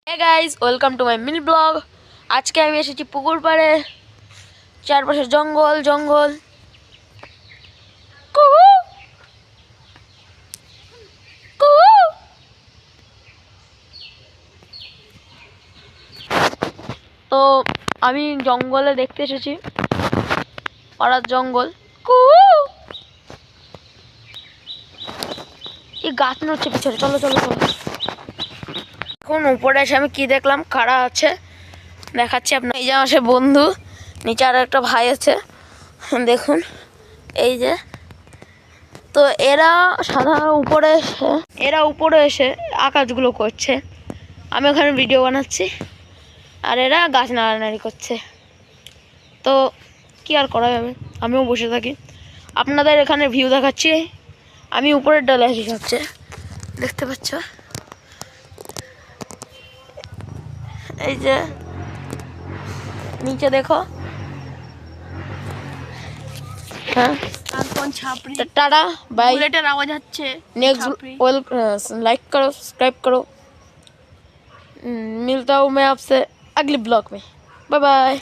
Hey guys, welcome to my mini blog. আজকে আমি এসেছি পুকুর পাড়ে। চারপাশে জঙ্গল জঙ্গল। কুহু কুহু। তো আমি জঙ্গলে দেখতে এসেছি, পাড়ার জঙ্গল। কুহু। এই গাছ নড়ছে পিছনে, চলো চলো চলো। এখন উপরে এসে আমি কি দেখলাম, কারা আছে দেখাচ্ছি আপনার। এই যে আমার সে বন্ধু, নিচে আর একটা ভাই আছে, দেখুন এই যে। তো এরা সাধারণ উপরে এসে আকাশগুলো করছে। আমি ওখানে ভিডিও বানাচ্ছি আর এরা গাছ নাড়ানাড়ি করছে। তো কি আর করা যাবে, আমিও বসে থাকি। আপনাদের এখানে ভিউ দেখাচ্ছি। আমি উপরের ডালে আছি সবচেয়ে, দেখতে পাচ্ছ। এই যে নিচে দেখো। হ্যাঁ, टाटा बाय। बुलेटेर आवाज হচ্ছে। नेक्स्ट लाइक करो, सब्सक्राइब करो। मिलता हूँ मैं आपसे अगले ब्लॉग में। Bye bye.